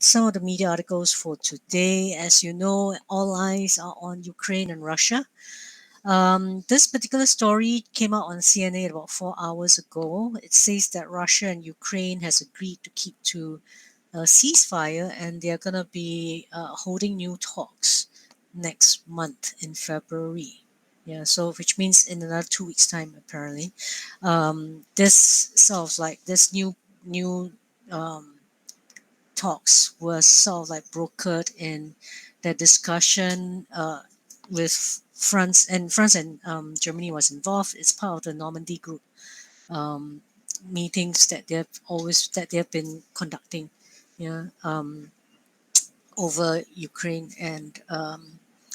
some of the media articles for today. As you know, all eyes are on Ukraine and Russia. This particular story came out on CNN about 4 hours ago. It says that Russia and Ukraine has agreed to keep to a ceasefire, and they're going to be holding new talks next month in February. Yeah, so which means in another 2 weeks' time, apparently. This sort of like this new um, talks were sort of like brokered in the discussion with France and Germany was involved. It's part of the Normandy group um, meetings that they've been conducting, yeah, over Ukraine, and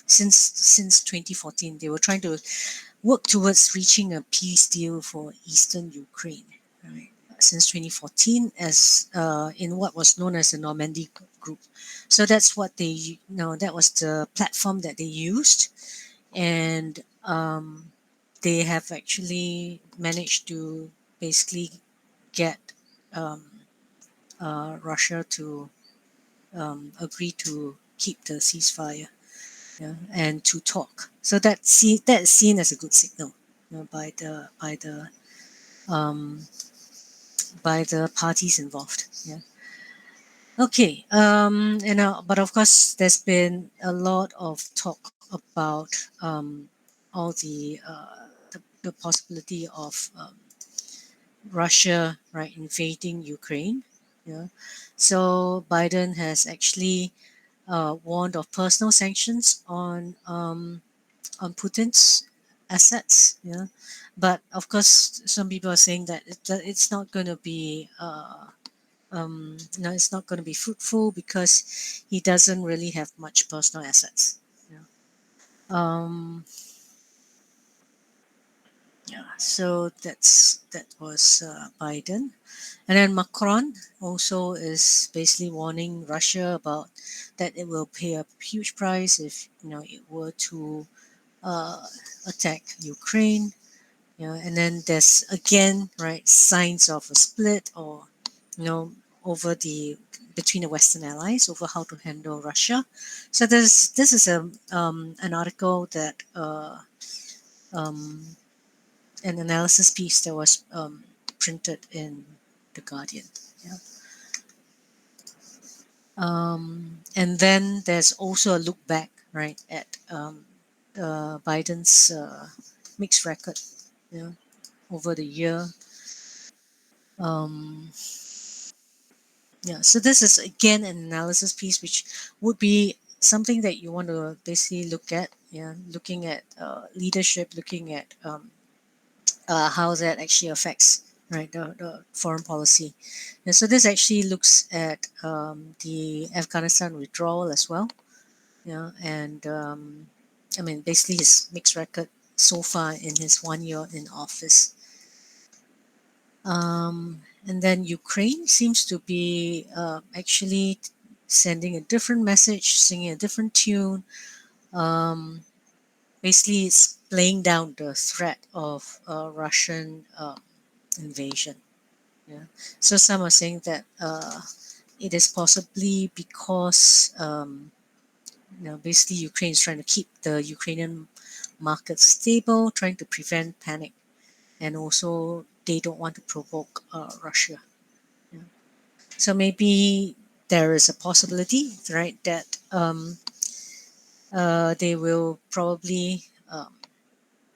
since 2014 they were trying to work towards reaching a peace deal for Eastern Ukraine, right? Since 2014, as in what was known as the Normandy group. So that's what that was the platform that they used, and they have actually managed to basically get um, Russia to agree to keep the ceasefire, yeah, and to talk. So that is seen as a good signal, um, by the parties involved. Yeah. Okay. But of course, there's been a lot of talk about all the possibility of Russia, right, invading Ukraine. Yeah. So Biden has actually warned of personal sanctions on Putin's assets. Yeah, but of course, some people are saying that it's not going to be it's not going to be fruitful because he doesn't really have much personal assets. Yeah. Um, yeah. So that was Biden, and then Macron also is basically warning Russia about that it will pay a huge price if it were to uh, attack Ukraine. And then there's again, right, signs of a split, or you know over the between the Western allies over how to handle Russia. So this is an article that um, an analysis piece that was printed in the Guardian. Yeah. And then there's also a look back, right, at Biden's mixed record, yeah, over the year. Um, Yeah, so this is again an analysis piece, which would be something that you want to basically look at. Yeah, looking at leadership, looking at how that actually affects, right, the foreign policy. And so this actually looks at the Afghanistan withdrawal as well. Yeah, and I mean basically his mixed record so far in his 1 year in office. And then Ukraine seems to be actually sending a different message, singing a different tune. Um, Basically, it's laying down the threat of Russian invasion. Yeah. So some are saying that it is possibly because basically Ukraine is trying to keep the Ukrainian market stable, trying to prevent panic, and also they don't want to provoke Russia. Yeah. So maybe there is a possibility, right, that they will probably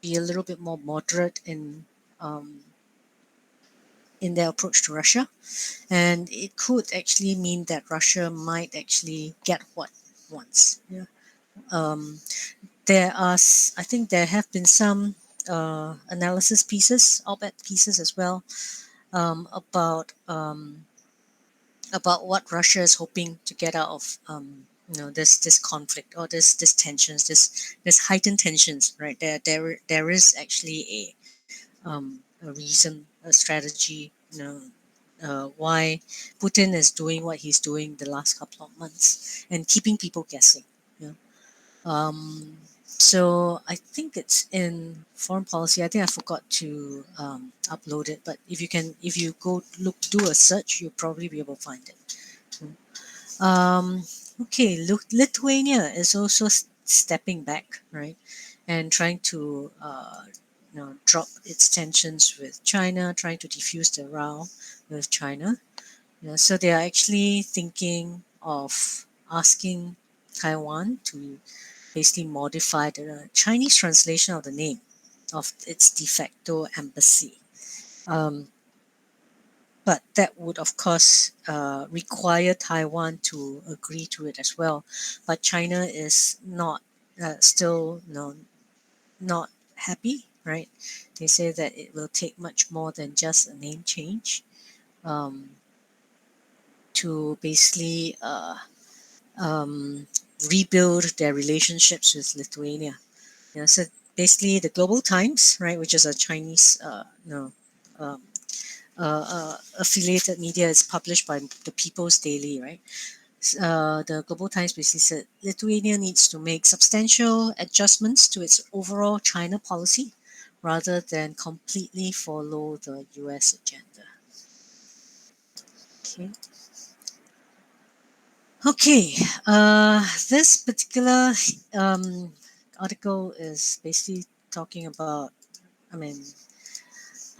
be a little bit more moderate um, in their approach to Russia, and it could actually mean that Russia might actually get what it wants. Yeah. Um, I think there have been some analysis pieces, op-ed pieces as well, about what Russia is hoping to get out of this conflict, or this tensions, this heightened tensions, right? There is actually a reason, a strategy, why Putin is doing what he's doing the last couple of months and keeping people guessing. Yeah. So I think it's in foreign policy. I think I forgot to upload it, but if you go do a search, you'll probably be able to find it. Um, okay, Lithuania is also stepping back, right, and trying to drop its tensions with China, trying to defuse the row with China. So they are actually thinking of asking Taiwan to basically modify the Chinese translation of the name of its de facto embassy. Um, but that would, of course, require Taiwan to agree to it as well. But China is not still not happy, right? They say that it will take much more than just a name change um, to basically um, rebuild their relationships with Lithuania. So basically, the Global Times, right, which is a Chinese, um, affiliated media, is published by the People's Daily, right? The Global Times basically said Lithuania needs to make substantial adjustments to its overall China policy rather than completely follow the US agenda. Okay. Okay. This particular um, article is basically talking about, I mean,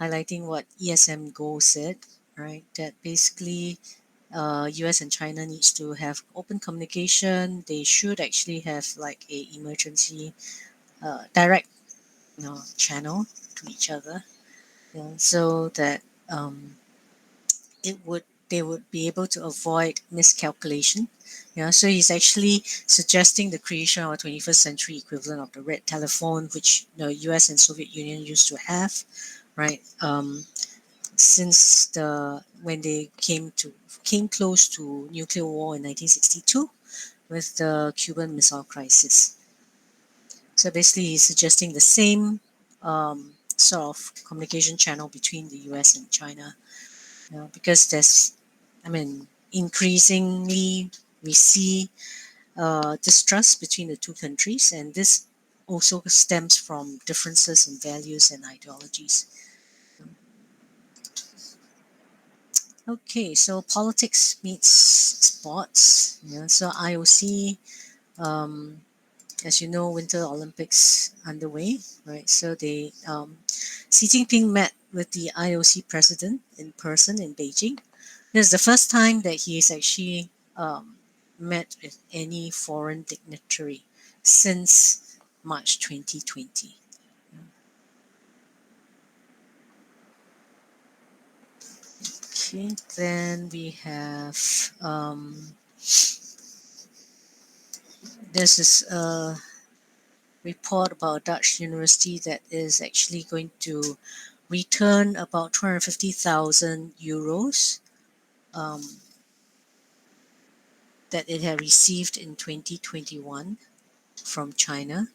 highlighting what ESM Go said, right? That basically US and China needs to have open communication. They should actually have like a emergency direct channel to each other, so that um, it would they would be able to avoid miscalculation. So he's actually suggesting the creation of a 21st century equivalent of the red telephone, which the US and Soviet Union used to have, right? Since the when they came close to nuclear war in 1962 with the Cuban Missile Crisis. So basically, he's suggesting the same sort of communication channel between the U.S. and China, because there's, I mean, increasingly we see distrust between the two countries, and this also stems from differences in values and ideologies. Okay, so politics meets sports. So IOC, um, as you know, Winter Olympics underway, right? So Xi Jinping met with the IOC president in person in Beijing. This is the first time that he has actually met with any foreign dignitary since March 2020. Okay, then we have this is a report about a Dutch university that is actually going to return about 250,000 euros um, that it had received in 2021 from China.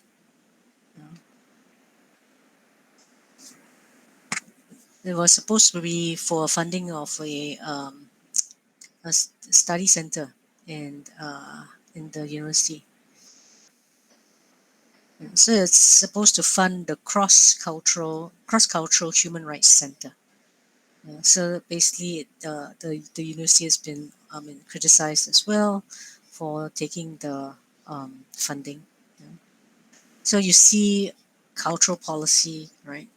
It was supposed to be for funding of a study center in the university. So it's supposed to fund the cross cultural human rights center. So basically, the university has been criticized as well for taking the funding. So you see cultural policy, right,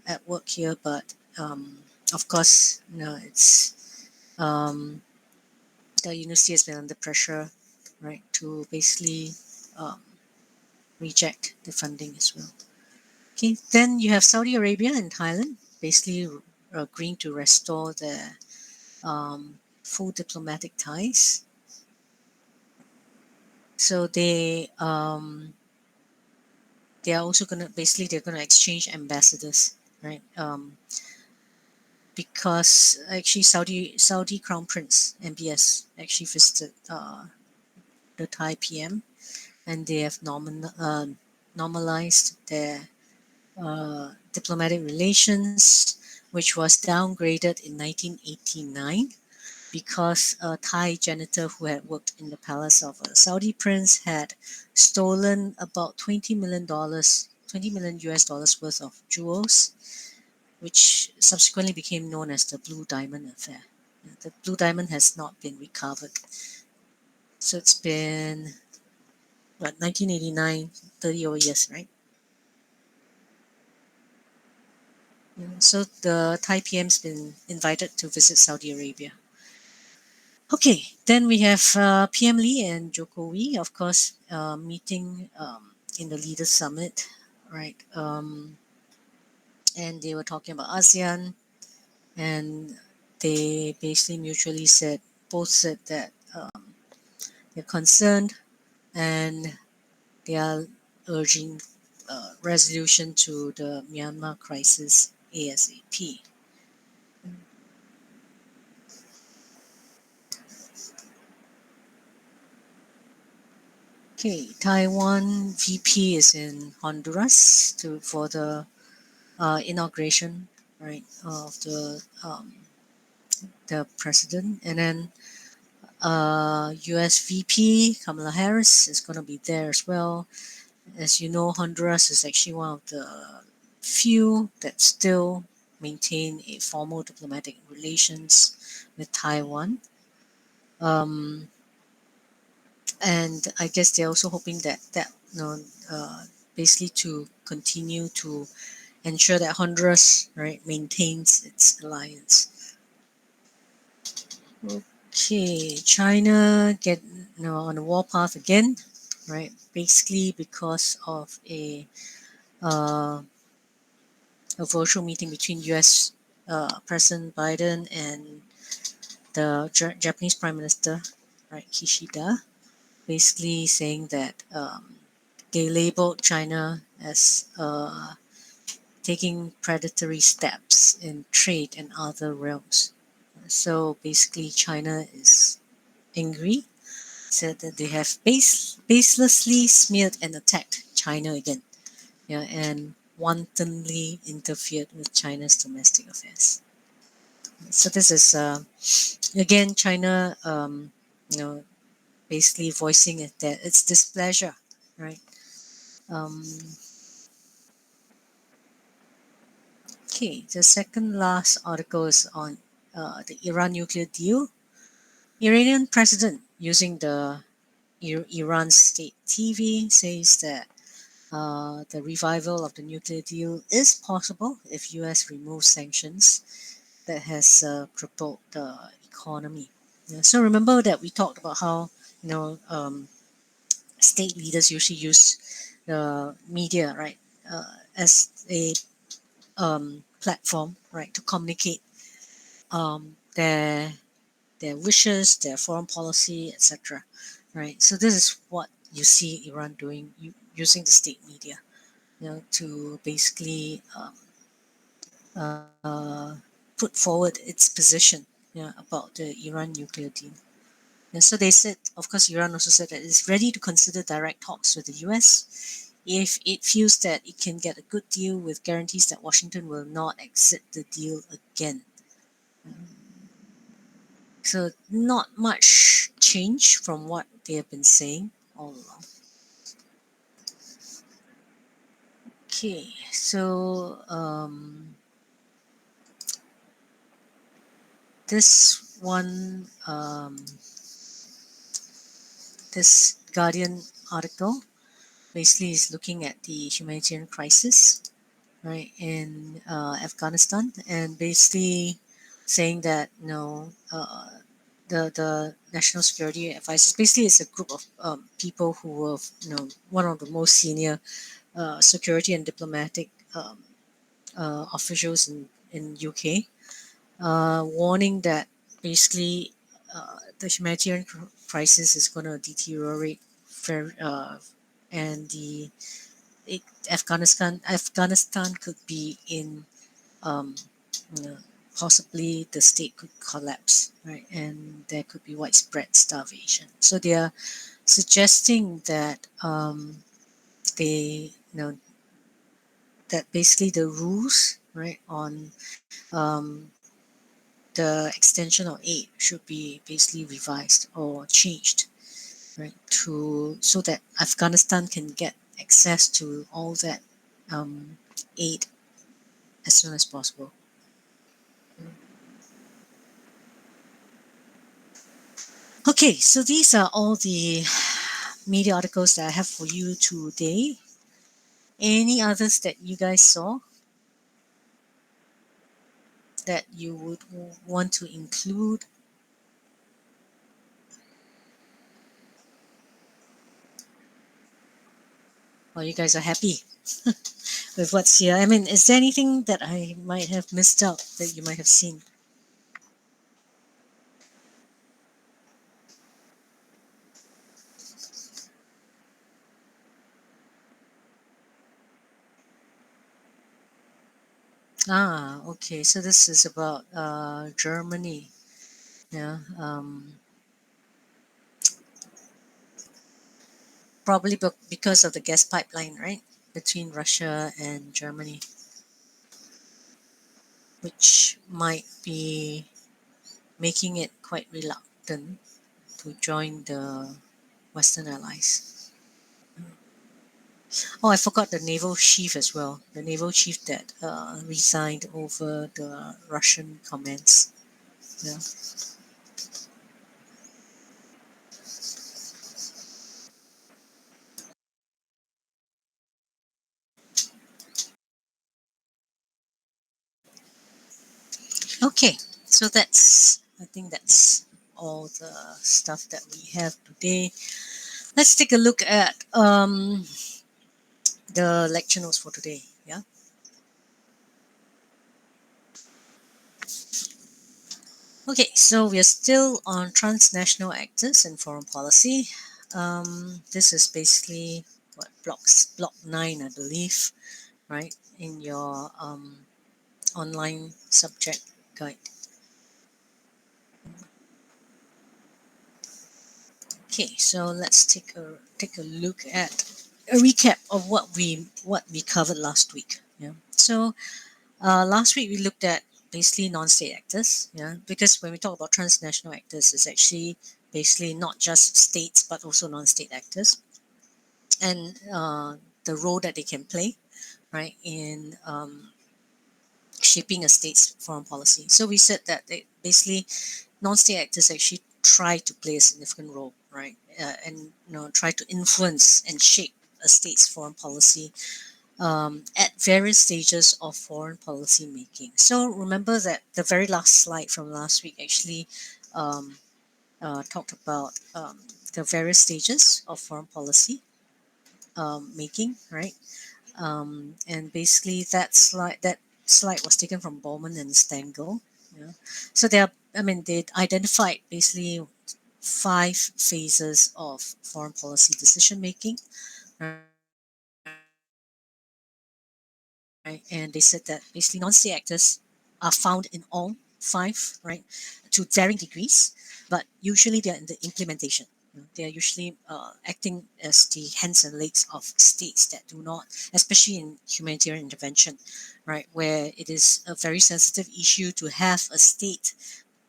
at work here, but of course, it's the university has been under pressure, right, to basically um, reject the funding as well. Okay, then you have Saudi Arabia and Thailand basically agreeing to restore their full diplomatic ties. So they are also gonna basically they're gonna exchange ambassadors, right? Because actually Saudi Crown Prince MBS actually visited the Thai PM, and they have normalized their diplomatic relations, which was downgraded in 1989 because a Thai janitor who had worked in the palace of a Saudi prince had stolen about $20 million, 20 million US dollars worth of jewels, which subsequently became known as the Blue Diamond Affair. The Blue Diamond has not been recovered. So it's been what 1989, 30 over years, right? So the Thai PM's been invited to visit Saudi Arabia. Okay, then we have PM Lee and Joko Wee, of course, meeting in the Leaders Summit, right? And they were talking about ASEAN, and they basically mutually said, both said that they're concerned and they are urging resolution to the Myanmar crisis ASAP. Okay, Taiwan VP is in Honduras for the inauguration, right, of the president, and then U.S. VP Kamala Harris is going to be there as well. As you know, Honduras is actually one of the few that still maintain a formal diplomatic relations with Taiwan. Um, and I guess they're also hoping that basically to continue to ensure that Honduras right maintains its alliance. Okay, China get on the warpath again, right? Basically because of uh, a virtual meeting between U.S. President Biden and the Japanese Prime Minister, right, Kishida, basically saying that they labeled China as taking predatory steps in trade and other realms. So basically, China is angry, said that they have baselessly smeared and attacked China again, yeah, and wantonly interfered with China's domestic affairs. So this is again China, basically voicing it that its displeasure, right? Um, okay, the second last article is on the Iran nuclear deal. Iranian president using the Iran state TV says that the revival of the nuclear deal is possible if U.S. removes sanctions that has crippled the economy. Yeah, so remember that we talked about how state leaders usually use the media, right, as a platform, right, to communicate their wishes, their foreign policy, etc. Right. So this is what you see Iran doing, using the state media, to basically uh, put forward its position, about the Iran nuclear deal. And so they said, of course, Iran also said that it's ready to consider direct talks with the US if it feels that it can get a good deal with guarantees that Washington will not exit the deal again. So not much change from what they have been saying all along. Okay, so this one, this Guardian article basically is looking at the humanitarian crisis, right, in Afghanistan, and basically saying that the national security advisors basically is a group of people who were one of the most senior security and diplomatic officials in UK, warning that basically the humanitarian crisis is going to deteriorate and it, Afghanistan could be in um, you know, possibly the state could collapse, right, and there could be widespread starvation. So they are suggesting that they that basically the rules, right, on um, the extension of aid should be basically revised or changed, right, to so that Afghanistan can get access to all that aid as soon as possible. Okay, so these are all the media articles that I have for you today. Any others that you guys saw that you would want to include? Or you guys are happy with what's here? I mean, is there anything that I might have missed out that you might have seen? Ah, okay. So this is about Germany. Yeah. Probably because of the gas pipeline, right, between Russia and Germany, which might be making it quite reluctant to join the Western allies. Oh, I forgot the naval chief as well. The naval chief that resigned over the Russian comments. Yeah. Okay, so I think that's all the stuff that we have today. Let's take a look at the lecture notes for today. Yeah. Okay, so we are still on transnational actors and foreign policy. This is basically what block 9, I believe, right, in your online subject guide. Okay, so let's take a look at a recap of what we covered last week. Yeah. So last week we looked at basically non-state actors. Yeah, because when we talk about transnational actors, it's actually basically not just states but also non-state actors, and the role that they can play, right, in shaping a state's foreign policy. So we said that basically non-state actors actually try to play a significant role, right, and try to influence and shape a state's foreign policy at various stages of foreign policy making. So remember that the very last slide from last week actually um, talked about the various stages of foreign policy making, right? And basically that slide was taken from Bowman and Stengel. Yeah. So they identified basically 5 phases of foreign policy decision making, right? And they said that basically non-state actors are found in all 5, right, to varying degrees, but usually they're in the implementation. They are usually acting as the hands and legs of states that do not, especially in humanitarian intervention, right, where it is a very sensitive issue to have a state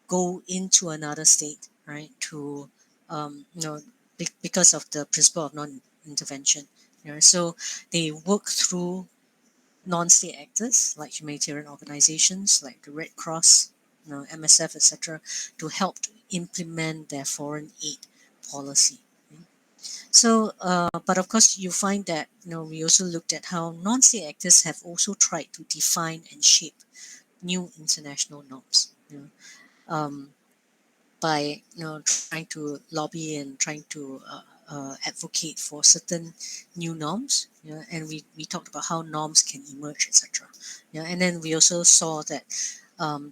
go into another state, right, to because of the principle of non-intervention. So they work through non-state actors like humanitarian organizations like the Red Cross, MSF, etc., to help to implement their foreign aid policy. So, but of course, you find that we also looked at how non-state actors have also tried to define and shape new international norms. By trying to lobby and trying to advocate for certain new norms. And we talked about how norms can emerge, etc. And then we also saw that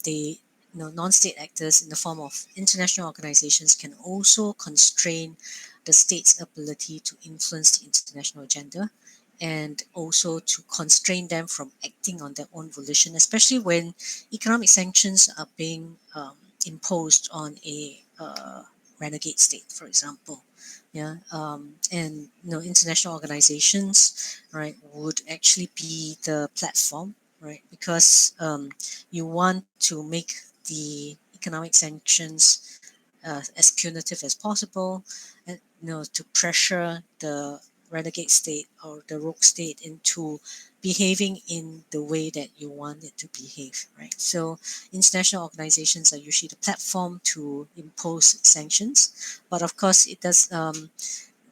they non-state actors in the form of international organizations can also constrain the state's ability to influence the international agenda, and also to constrain them from acting on their own volition, especially when economic sanctions are being imposed on a renegade state, for example. Yeah, and international organizations, right, would actually be the platform, right, because you want to make the economic sanctions as punitive as possible, and to pressure the renegade state or the rogue state into behaving in the way that you want it to behave, right? So international organizations are usually the platform to impose sanctions, but of course it does.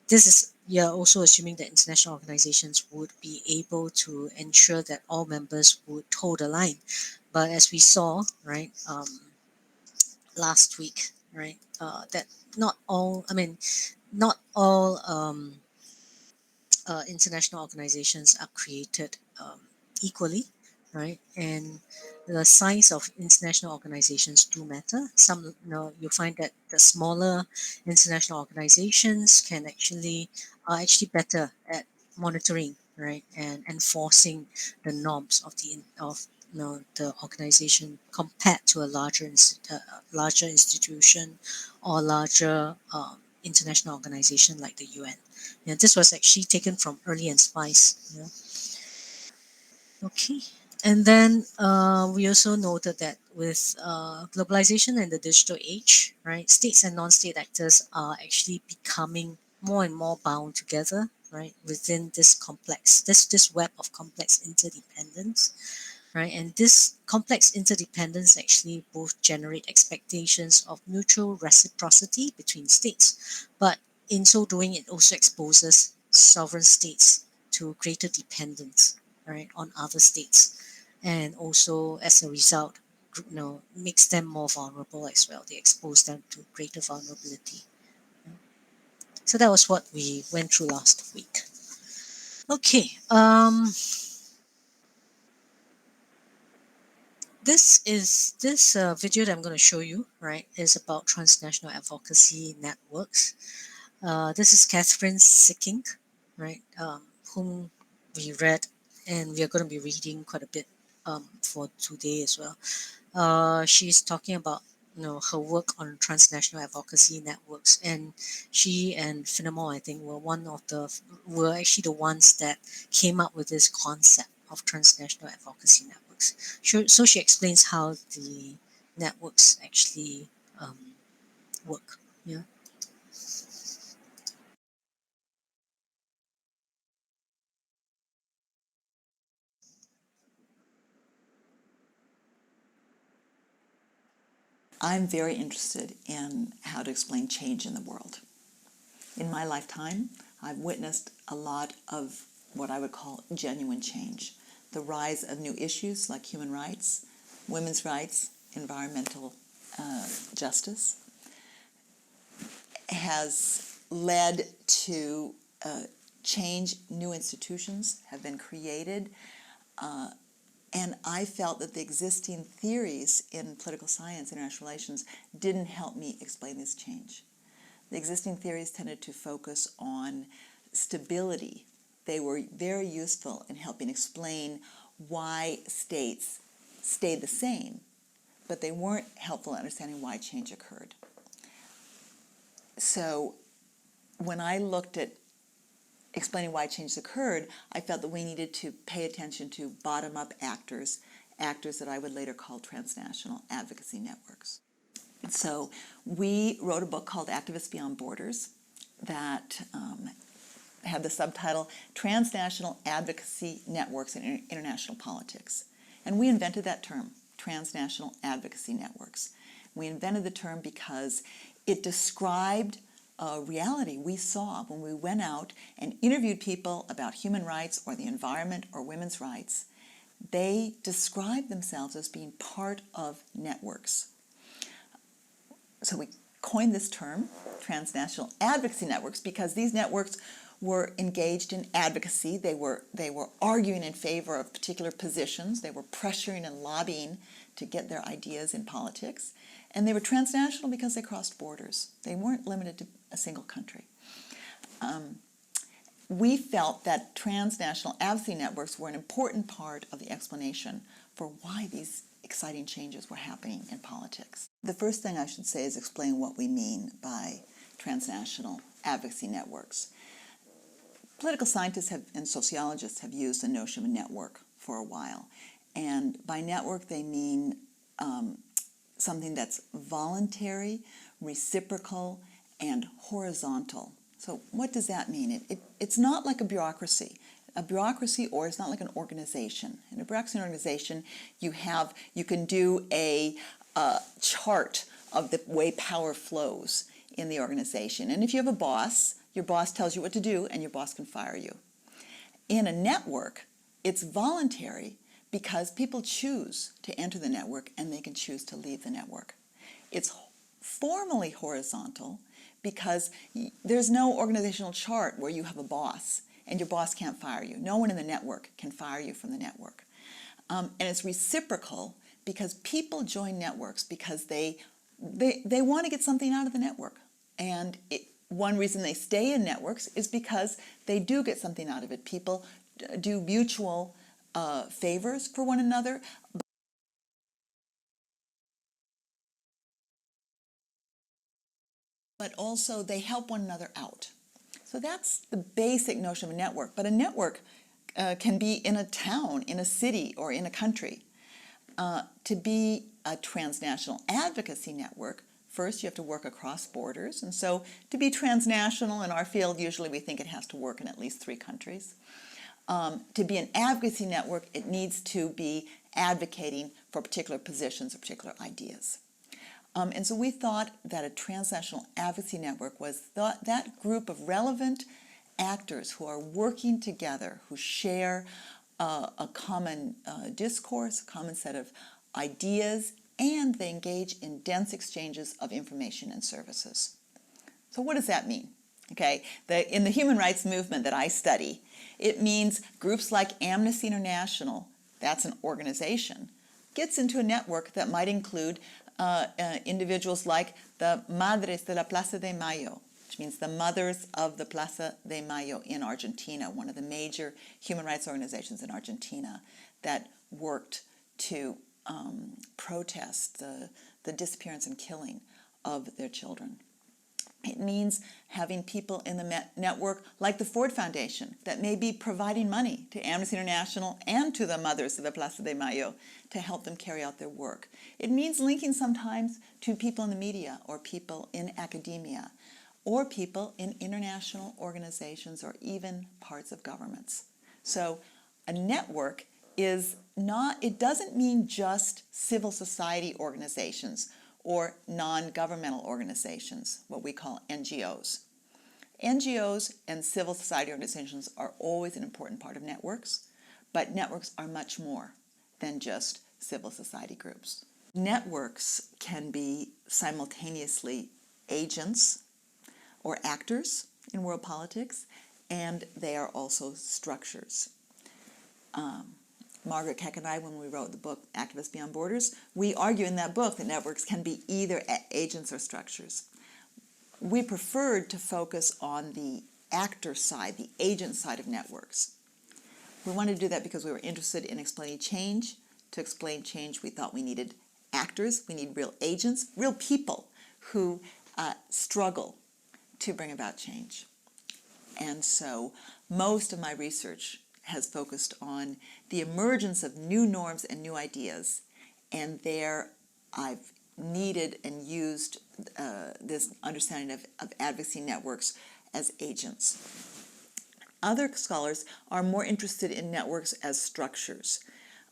This is you're also assuming that international organizations would be able to ensure that all members would toe the line. But as we saw, right, last week, right, that not all, I mean, not all international organizations are created equally, right? And the size of international organizations do matter. Some, you find that the smaller international organizations can actually are actually better at monitoring, right, and enforcing the norms of the organization compared to a larger institution or larger international organization like the UN. Yeah, this was actually taken from Early and Spice. Yeah. Okay. And then we also noted that with globalization and the digital age, right, states and non-state actors are actually becoming more and more bound together, right, within this web of complex interdependence, right? And this complex interdependence actually both generate expectations of mutual reciprocity between states, but in so doing, it also exposes sovereign states to greater dependence, right, on other states, and also as a result, makes them more vulnerable as well. They expose them to greater vulnerability. So that was what we went through last week. Okay. This video that I'm going to show you, right, is about transnational advocacy networks. This is Catherine Sicking, right, whom we read, and we are going to be reading quite a bit for today as well. She's talking about her work on transnational advocacy networks, and she and Finnemore, I think, were actually the ones that came up with this concept of transnational advocacy networks. So she explains how the networks actually work. Yeah. I'm very interested in how to explain change in the world. In my lifetime, I've witnessed a lot of what I would call genuine change. The rise of new issues like human rights, women's rights, environmental justice has led to change. New institutions have been created, and I felt that the existing theories in political science, international relations, didn't help me explain this change. The existing theories tended to focus on stability. They were very useful in helping explain why states stayed the same, but they weren't helpful in understanding why change occurred. So when I looked at explaining why change occurred, I felt that we needed to pay attention to bottom-up actors that I would later call transnational advocacy networks. So we wrote a book called Activists Beyond Borders that had the subtitle Transnational Advocacy Networks in International Politics. And we invented that term, transnational advocacy networks. We invented the term because it described a reality we saw when we went out and interviewed people about human rights or the environment or women's rights. They described themselves as being part of networks. So we coined this term, transnational advocacy networks, because these networks were engaged in advocacy. They were arguing in favor of particular positions. They were pressuring and lobbying to get their ideas in politics. And they were transnational because they crossed borders. They weren't limited to a single country. We felt that transnational advocacy networks were an important part of the explanation for why these exciting changes were happening in politics. The first thing I should say is explain what we mean by transnational advocacy networks. Political scientists and sociologists have used the notion of network for a while. And by network, they mean something that's voluntary, reciprocal, and horizontal. So what does that mean? It's not like a bureaucracy. A bureaucracy, or it's not like an organization. In a bureaucracy and organization, you can do a chart of the way power flows in the organization. And if you have a boss, your boss tells you what to do, and your boss can fire you. In a network, it's voluntary because people choose to enter the network and they can choose to leave the network. It's formally horizontal because there's no organizational chart where you have a boss and your boss can't fire you. No one in the network can fire you from the network. And it's reciprocal because people join networks because they want to get something out of the network. And one reason they stay in networks is because they do get something out of it. People do mutual favors for one another. But also they help one another out. So that's the basic notion of a network. But a network can be in a town, in a city, or in a country. To be a transnational advocacy network, first you have to work across borders. And so to be transnational in our field, usually we think it has to work in at least 3 countries. To be an advocacy network, it needs to be advocating for particular positions or particular ideas. And so we thought that a transnational advocacy network was that group of relevant actors who are working together, who share a common discourse, a common set of ideas, and they engage in dense exchanges of information and services. So what does that mean? Okay, in the human rights movement that I study, it means groups like Amnesty International, that's an organization, gets into a network that might include individuals like the Madres de la Plaza de Mayo, which means the mothers of the Plaza de Mayo in Argentina, one of the major human rights organizations in Argentina that worked to protest the disappearance and killing of their children. It means having people in the network like the Ford Foundation that may be providing money to Amnesty International and to the mothers of the Plaza de Mayo to help them carry out their work. It means linking sometimes to people in the media or people in academia or people in international organizations or even parts of governments. So a network is not, it doesn't mean just civil society organizations or non-governmental organizations, what we call NGOs. NGOs and civil society organizations are always an important part of networks, but networks are much more than just civil society groups. Networks can be simultaneously agents or actors in world politics, and they are also structures. Margaret Keck and I, when we wrote the book Activists Beyond Borders, we argue in that book that networks can be either agents or structures. We preferred to focus on the actor side, the agent side of networks. We wanted to do that because we were interested in explaining change. To explain change, we thought we needed actors, we need real agents, real people who struggle to bring about change. And so most of my research has focused on the emergence of new norms and new ideas, and there I've needed and used this understanding of advocacy networks as agents. Other scholars are more interested in networks as structures,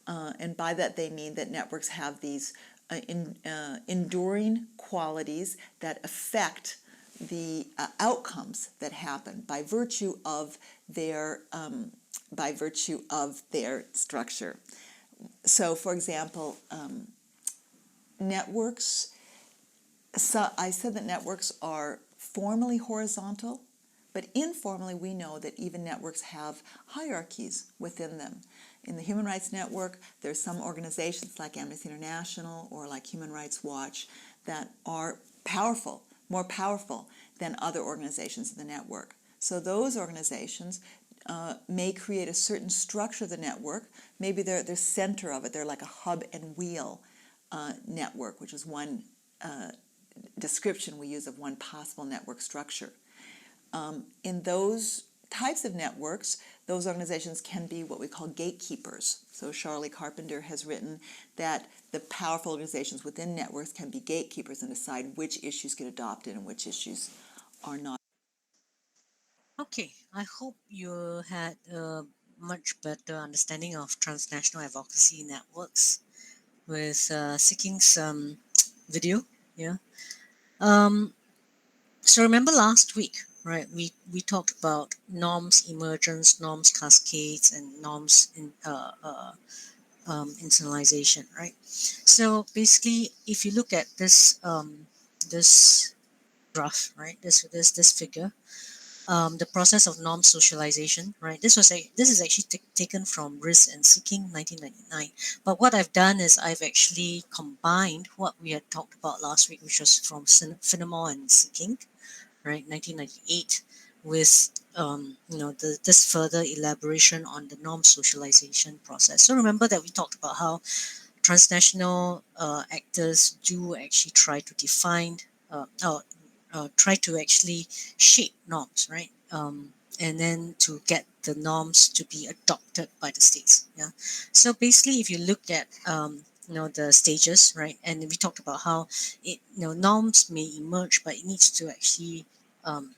and by that they mean that networks have these enduring qualities that affect the outcomes that happen by virtue of their structure. So, for example, networks. So I said that networks are formally horizontal, but informally we know that even networks have hierarchies within them. In the Human Rights Network, there's some organizations like Amnesty International or like Human Rights Watch that are powerful, more powerful than other organizations in the network. So those organizations may create a certain structure of the network. Maybe they're the center of it. They're like a hub and wheel network, which is one description we use of one possible network structure. In those types of networks, those organizations can be what we call gatekeepers. So Charlie Carpenter has written that the powerful organizations within networks can be gatekeepers and decide which issues get adopted and which issues are not. Okay, I hope you had a much better understanding of transnational advocacy networks with seeking some video. Yeah. Um, so remember last week, right? We talked about norms emergence, norms cascades, and norms in internalization, right? So basically, if you look at this graph, right? This figure, the process of norm socialization, right? This is actually taken from Risk and Seeking 1999. But what I've done is I've actually combined what we had talked about last week, which was from Finemore and Seeking, right, 1998, with this further elaboration on the norm socialization process. So remember that we talked about how transnational actors do actually try to define try to actually shape norms, right? And then to get the norms to be adopted by the states. Yeah. So basically, if you look at the stages, right, and we talked about how norms may emerge, but it needs to actually um,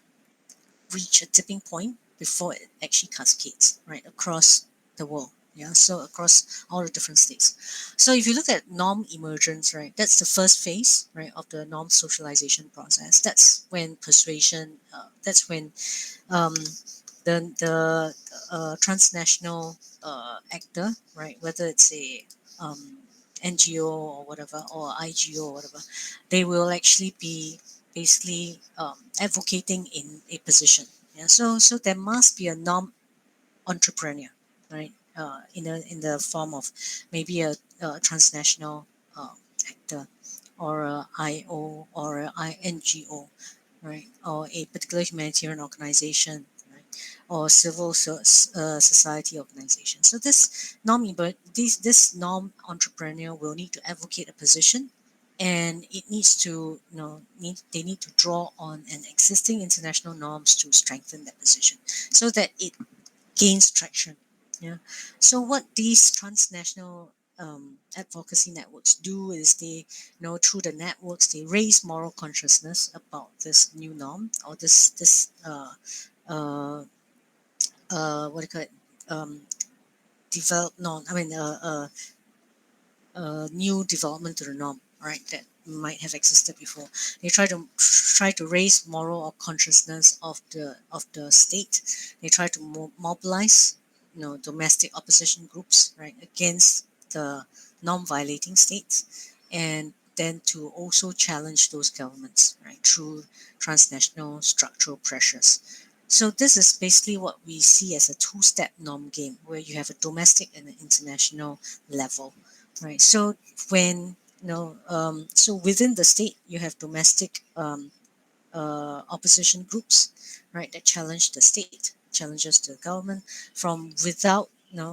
reach a tipping point before it actually cascades right across the world. Yeah, so across all the different states. So if you look at norm emergence, right, that's the first phase, right, of the norm socialization process. That's when persuasion. That's when um, the transnational actor, right, whether it's a um, NGO or whatever, or IGO or whatever, they will actually be basically advocating in a position. Yeah, so there must be a non-entrepreneur, right, in the form of maybe a transnational actor or a IO or a NGO, right, or a particular humanitarian organization, right, or civil society organization. So this norm entrepreneur will need to advocate a position, and it needs to they need to draw on an existing international norms to strengthen that position, so that it gains traction. Yeah. So what these transnational advocacy networks do is they, through the networks, they raise moral consciousness about this new norm, or this uh, what do you call it? Um, develop norm. I mean, new development to the norm, right? That might have existed before. They try to raise moral or consciousness of the state. They try to mobilize, domestic opposition groups, right, against the non-violating states, and then to also challenge those governments, right, through transnational structural pressures. So this is basically what we see as a two-step norm game, where you have a domestic and an international level. Right. So when so within the state, you have domestic opposition groups, right, that challenge the state, challenges the government. From without,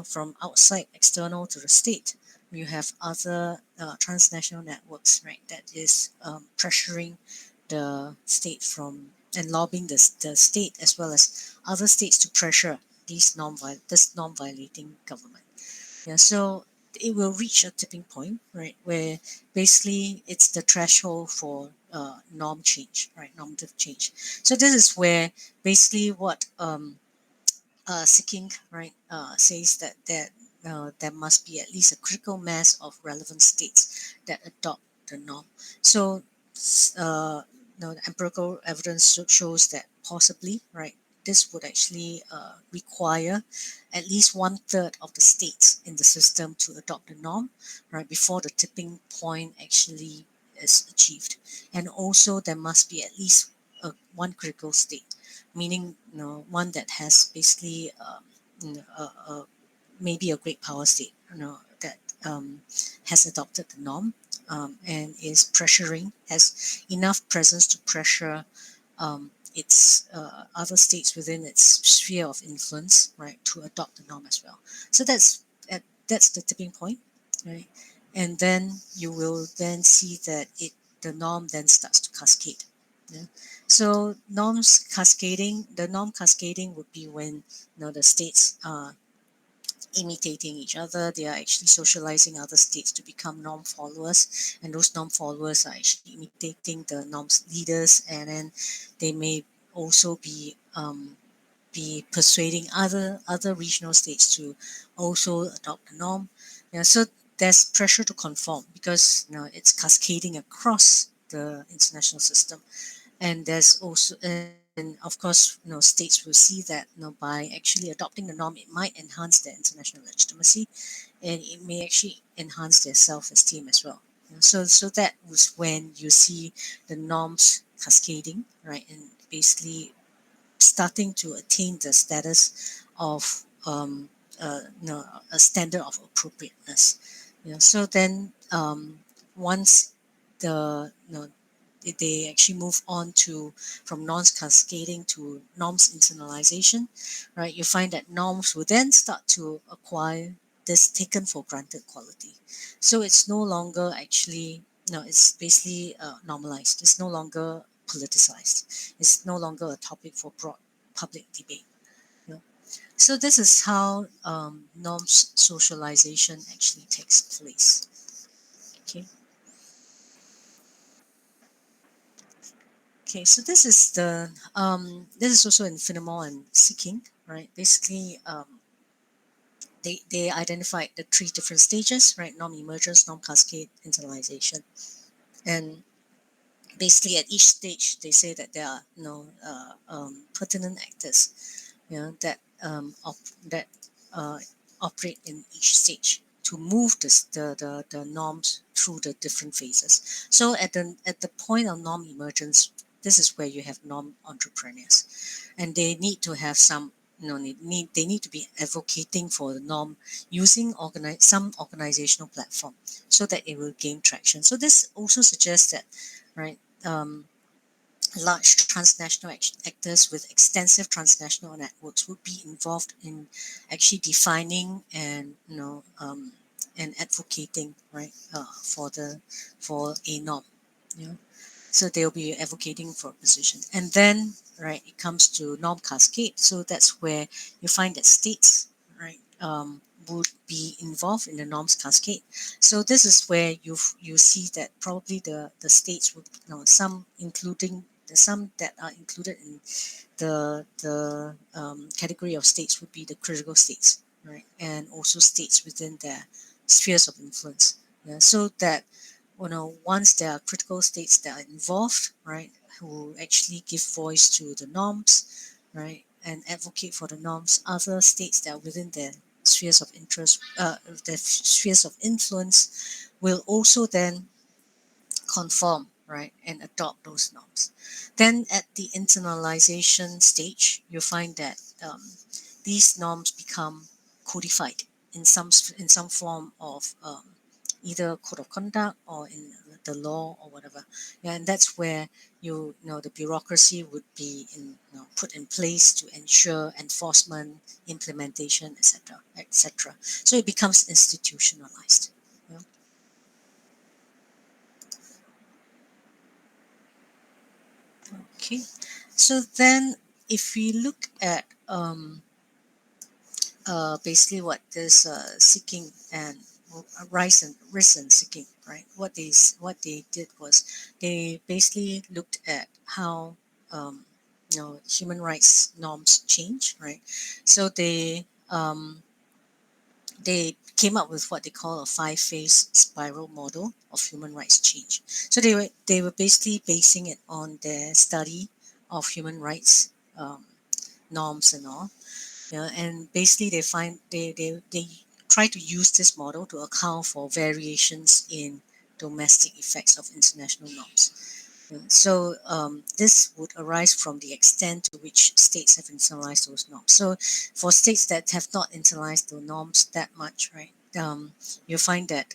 from outside, external to the state, you have other transnational networks, right, that is pressuring the state from and lobbying the state as well as other states to pressure this non-violating government. Yeah, so it will reach a tipping point, right, where basically it's the threshold for norm change, right, normative change. So this is where basically what Seeking, right, says that there must be at least a critical mass of relevant states that adopt the norm. So, the empirical evidence shows that possibly, right, this would actually require at least one third of the states in the system to adopt the norm, right, before the tipping point actually is achieved. And also, there must be at least one critical state, meaning, one that has basically you know, maybe a great power state, that has adopted the norm, and is pressuring, has enough presence to pressure its other states within its sphere of influence, right, to adopt the norm as well. So that's the tipping point, right? And then you will then see that the norm then starts to cascade. Yeah. So the norm cascading would be when, the states are imitating each other. They are actually socializing other states to become norm followers, and those norm followers are actually imitating the norm's leaders, and then they may also be be persuading other regional states to also adopt the norm. So there's pressure to conform because it's cascading across the international system, and there's also, and of course, states will see that by actually adopting the norm, it might enhance their international legitimacy, and it may actually enhance their self-esteem as well. So that was when you see the norms cascading, right, and basically starting to attain the status of a standard of appropriateness. So then once the they actually move on to from norms cascading to norms internalization, right? You find that norms will then start to acquire this taken for granted quality. So it's no longer actually, no, it's basically normalized. It's no longer politicized. It's no longer a topic for broad public debate. You know? So this is how norms socialization actually takes place. Okay. Okay, so this is also in Finnemore and Seeking, right? Basically, they identified the three different stages, right? Norm emergence, norm cascade, internalization, and basically at each stage they say that there are pertinent actors, that uh, operate in each stage to move the norms through the different phases. So at the point of norm emergence, this is where you have norm entrepreneurs, and they need to have some they need to be advocating for the norm using some organizational platform so that it will gain traction. So this also suggests that, right, large transnational actors with extensive transnational networks would be involved in actually defining and and advocating, right, for a norm. you know so they'll be advocating for a position, and then, right, it comes to norm cascade. So that's where you find that states, right, would be involved in the norms cascade. So this is where you see that probably the states would, some including some that are included in the category of states would be the critical states, right, and also states within their spheres of influence. So that, once there are critical states that are involved, right, who actually give voice to the norms, right, and advocate for the norms, other states that are within their spheres of interest, their spheres of influence, will also then conform, right, and adopt those norms. Then at the internalization stage, you find that these norms become codified in some form of either code of conduct or in the law or whatever. And that's where the bureaucracy would be put in place to ensure enforcement, implementation, etc., etc. So it becomes institutionalized. Yeah. Okay. So then, if we look at basically what this seeking and rise and risen seeking, right? What they did was they basically looked at how human rights norms change, right? So they came up with what they call a five-phase spiral model of human rights change. So they were basically basing it on their study of human rights norms and all. And basically they try to use this model to account for variations in domestic effects of international norms. So this would arise from the extent to which states have internalized those norms. So for states that have not internalized the norms that much, right, you find that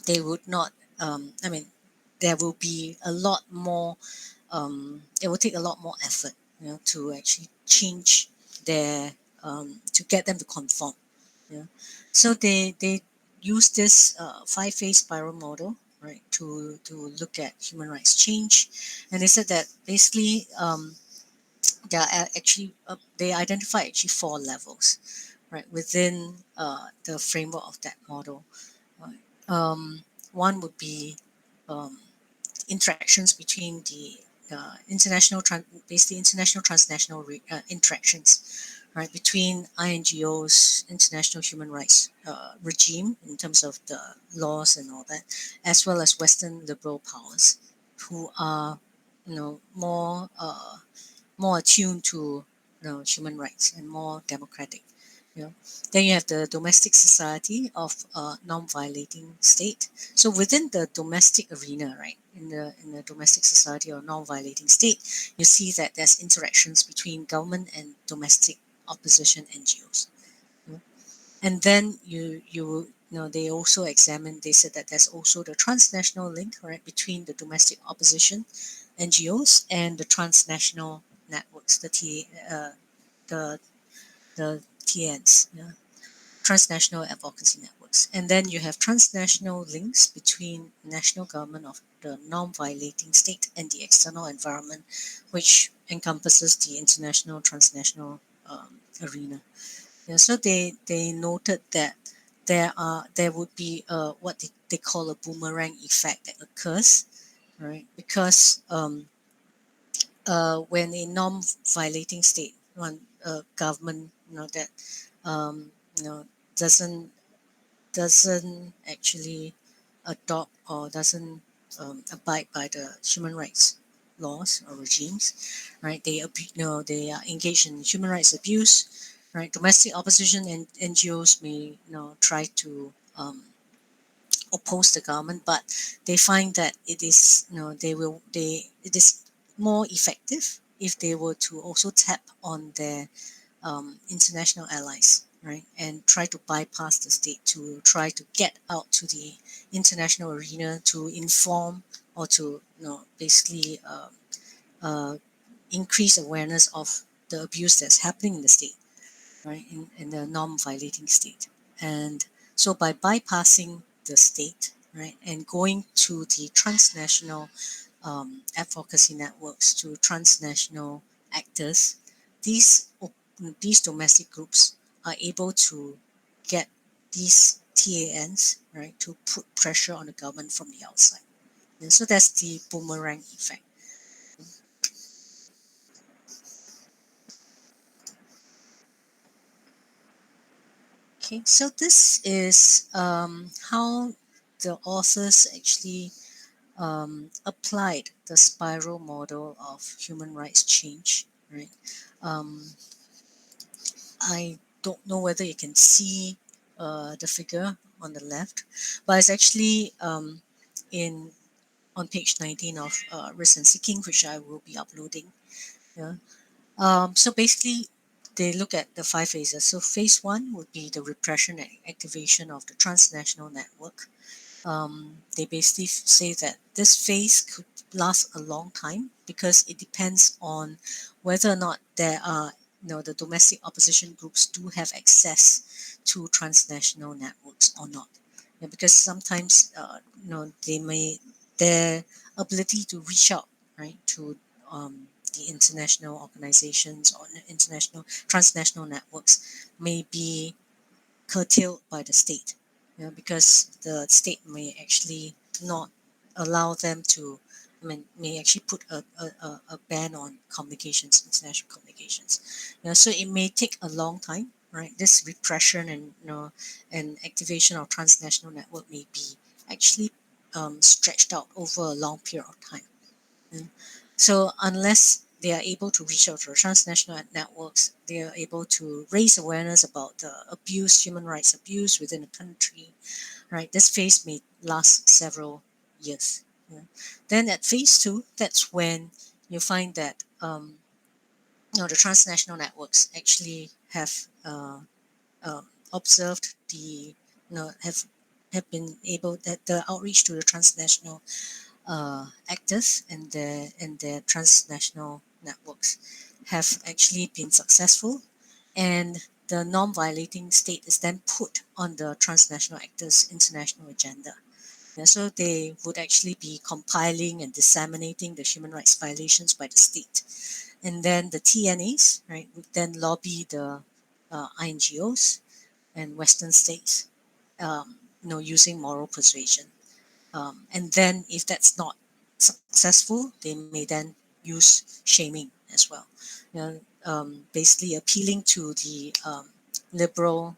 they would not. I mean, there will be a lot more. It will take a lot more effort, to actually change their to get them to conform. Yeah. So they use this five-phase spiral model, right, to look at human rights change, and they said that basically there are actually they identify actually four levels, right, within the framework of that model. Right. One would be um, interactions between the basically international transnational interactions, right, between INGOs, international human rights regime in terms of the laws and all that, as well as Western liberal powers, who are, more attuned to, human rights and more democratic. You know. Then you have the domestic society of non-violating state. So within the domestic arena, right, in the domestic society or non-violating state, you see that there's interactions between government and domestic opposition NGOs. You know. And then they also examined. They said that there's also the transnational link, right, between the domestic opposition NGOs and the transnational networks, the the TNs, yeah, transnational advocacy networks. And then you have transnational links between national government of the non-violating state and the external environment, which encompasses the international transnational arena. Yeah, so they noted that there would be what they call a boomerang effect that occurs, right? Because when a non-violating state, one government, that um, you know doesn't actually adopt or doesn't abide by the human rights laws or regimes, right? They are engaged in human rights abuse, right? Domestic opposition and NGOs may try to oppose the government, but they find that it is it is more effective if they were to also tap on their international allies, right, and try to bypass the state to try to get out to the international arena to inform or to basically uh, increase awareness of the abuse that's happening in the state, right, in the non-violating state. And so by bypassing the state, right, and going to the transnational advocacy networks, to transnational actors, these these domestic groups are able to get these TANs, right, to put pressure on the government from the outside. And so that's the boomerang effect. Okay, so this is how the authors actually applied the spiral model of human rights change, right? Um, I don't know whether you can see the figure on the left, but it's actually in on page 19 of Risk and Seeking, which I will be uploading. Yeah. So basically, they look at the five phases. So phase one would be the repression and activation of the transnational network. They basically say that this phase could last a long time because it depends on whether or not there are, the domestic opposition groups do have access to transnational networks or not. Yeah, because sometimes, they may their ability to reach out, right, to the international organizations or international transnational networks may be curtailed by the state, because the state may actually not allow them to, may actually put a ban on communications, international communications. So it may take a long time, right? This repression and and activation of transnational network may be actually stretched out over a long period of time. Mm. So unless they are able to reach out to transnational networks, they are able to raise awareness about the abuse, human rights abuse within the country, right? This phase may last several years. Yeah. Then at phase two, that's when you find that the transnational networks actually have observed have been able that the outreach to the transnational actors and their transnational networks have actually been successful, and the non-violating state is then put on the transnational actors' international agenda. Yeah, so they would actually be compiling and disseminating the human rights violations by the state, and then the TNAs, right, would then lobby the INGOs and Western states, using moral persuasion. And then if that's not successful, they may then use shaming as well. You know, basically appealing to the liberal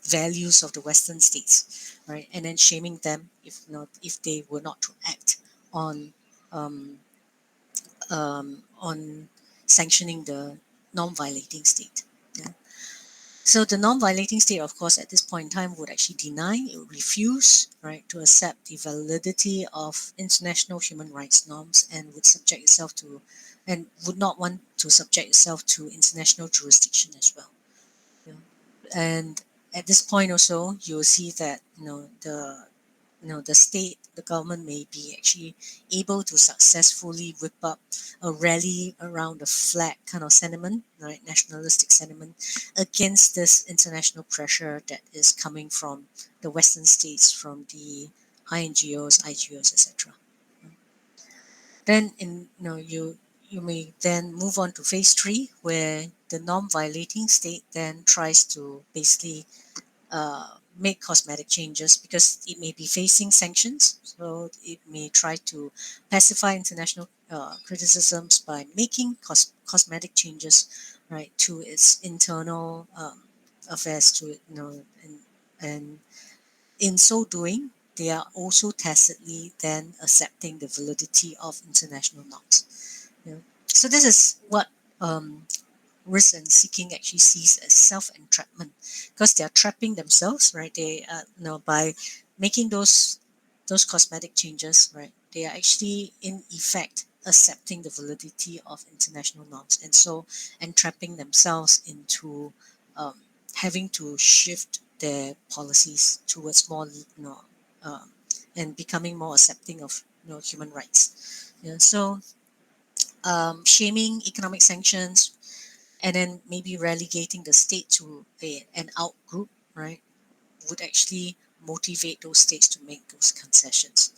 values of the Western states, right? And then shaming them if they were not to act on um, on sanctioning the non-violating state. Yeah. So the non-violating state, of course, at this point in time would actually deny, it would refuse, right, to accept the validity of international human rights norms and would subject itself to, and would not want to subject itself to international jurisdiction as well. You know. And at this point also, you'll see that the state, the government may be actually able to successfully whip up a rally around the flag kind of sentiment, right, nationalistic sentiment, against this international pressure that is coming from the Western states, from the INGOs, IGOs, etc. Then you may then move on to phase three, where the non-violating state then tries to basically make cosmetic changes because it may be facing sanctions. So it may try to pacify international criticisms by making cosmetic changes, right, to its internal affairs, to and in so doing, they are also tacitly then accepting the validity of international norms. So this is what risk and seeking actually sees as self-entrapment, because they are trapping themselves, right? They by making those cosmetic changes, right, they are actually in effect accepting the validity of international norms, and so entrapping themselves into um, having to shift their policies towards more um, and becoming more accepting of human rights. So shaming, economic sanctions, and then maybe relegating the state to an out group, right, would actually motivate those states to make those concessions.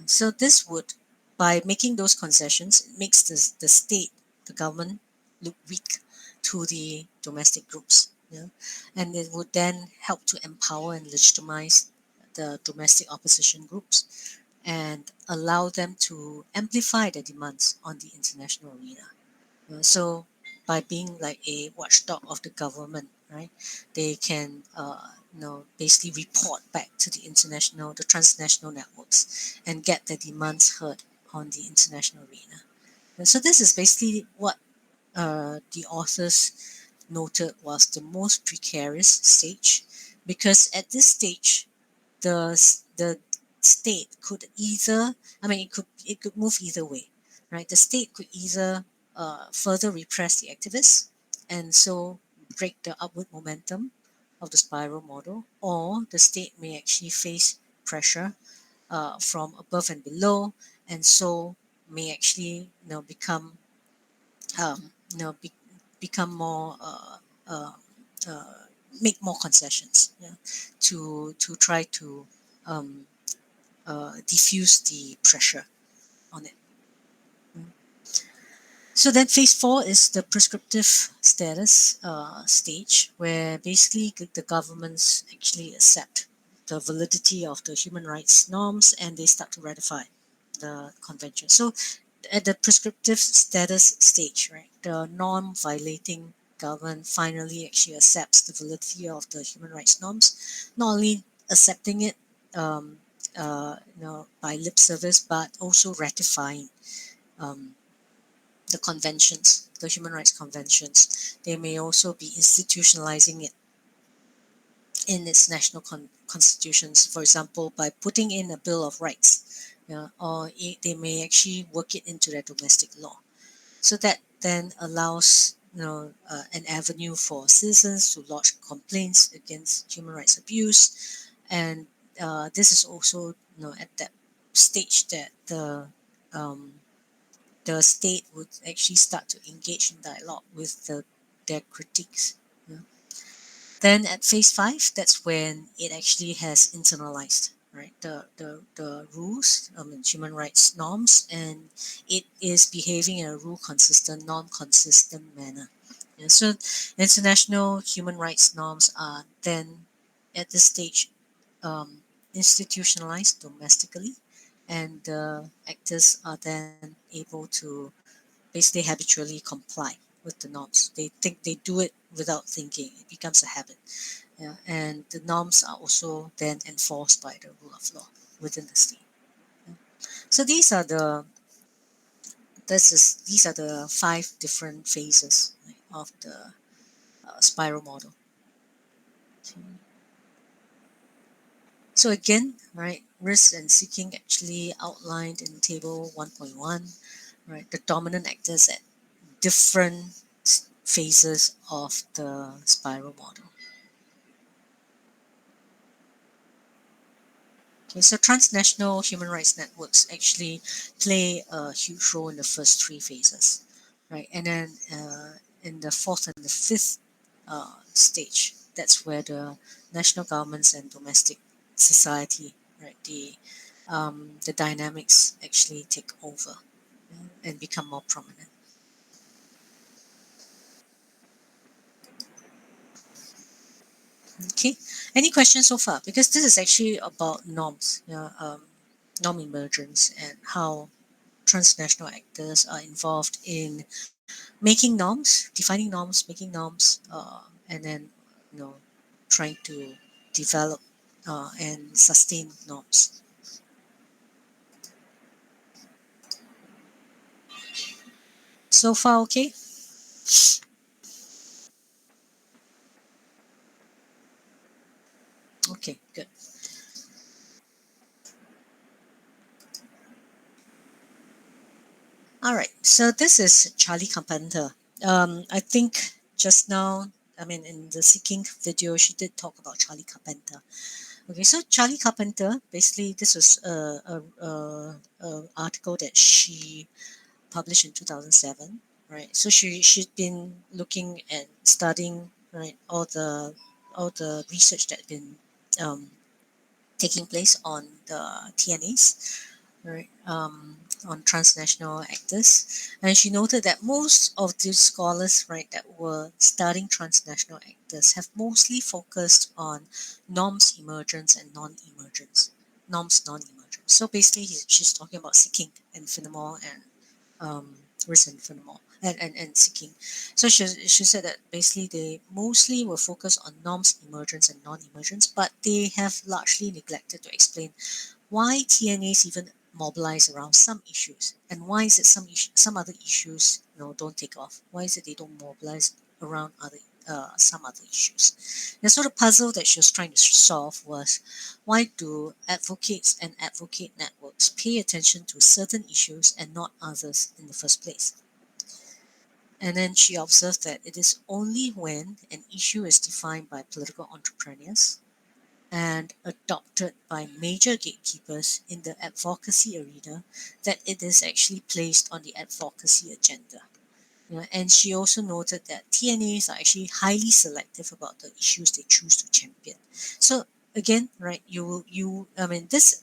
So this would, by making those concessions, it makes the state, the government, look weak to the domestic groups. And it would then help to empower and legitimize the domestic opposition groups and allow them to amplify their demands on the international arena. So by being like a watchdog of the government, right, they can basically report back to the transnational networks and get their demands heard on the international arena. And so this is basically what the authors noted was the most precarious stage, because at this stage the state could either, I mean, it could move either way, right? The state could either further repress the activists and so break the upward momentum of the spiral model, or the state may actually face pressure from above and below, and so may actually become become more uh, uh, make more concessions, to try to um, diffuse the pressure on it. Mm. So then phase four is the prescriptive status stage, where basically the governments actually accept the validity of the human rights norms and they start to ratify the convention. So at the prescriptive status stage, right, the non-violating government finally actually accepts the validity of the human rights norms, not only accepting it um, by lip service, but also ratifying um, the conventions, the human rights conventions. They may also be institutionalizing it in its national constitutions, for example, by putting in a Bill of Rights, or they may actually work it into their domestic law. So that then allows an avenue for citizens to lodge complaints against human rights abuse, and this is also at that stage that the state would actually start to engage in dialogue with their critiques. Yeah. Then at phase five, that's when it actually has internalized, right, the rules, human rights norms, and it is behaving in a rule consistent, non-consistent manner. Yeah, so international human rights norms are then at this stage um, institutionalized domestically, and the actors are then able to basically habitually comply with the norms. They think they do it without thinking. It becomes a habit. Yeah, and the norms are also then enforced by the rule of law within the state. Yeah. So these are the five different phases, right, of the spiral model. So again, right, risk and seeking actually outlined in table 1.1, right, the dominant actors at different phases of the spiral model. Okay, so transnational human rights networks actually play a huge role in the first three phases, right? And then in the fourth and the fifth stage, that's where the national governments and domestic society, right, the dynamics actually take over, and become more prominent. Okay, any questions so far? Because this is actually about norms, norm emergence, and how transnational actors are involved in making norms, defining norms, making norms, and then you know trying to develop and sustain norms. So far, okay. Okay, good. All right. So this is Charlie Carpenter. I think just now, I mean, in the Seeking video, she did talk about Charlie Carpenter. Okay, so Charlie Carpenter, basically, this was a article that she published in 2007, right? So she'd been looking and studying, right, all the research that had been um, taking place on the TNAs, right, on transnational actors, and she noted that most of the scholars, right, that were studying transnational actors have mostly focused on norms emergence and non-emergence, norms non-emergence. So basically, she's talking about seeking and Finnemore and risk and Finnemore and seeking. So she said that basically they mostly were focused on norms emergence and non-emergence, but they have largely neglected to explain why TNAs even mobilize around some issues, and why is it some other issues don't take off? Why is it they don't mobilize around some other issues? And so the puzzle that she was trying to solve was, why do advocates and advocate networks pay attention to certain issues and not others in the first place? And then she observed that it is only when an issue is defined by political entrepreneurs and adopted by major gatekeepers in the advocacy arena that it is actually placed on the advocacy agenda. And she also noted that TNAs are actually highly selective about the issues they choose to champion. So again, right, I mean, this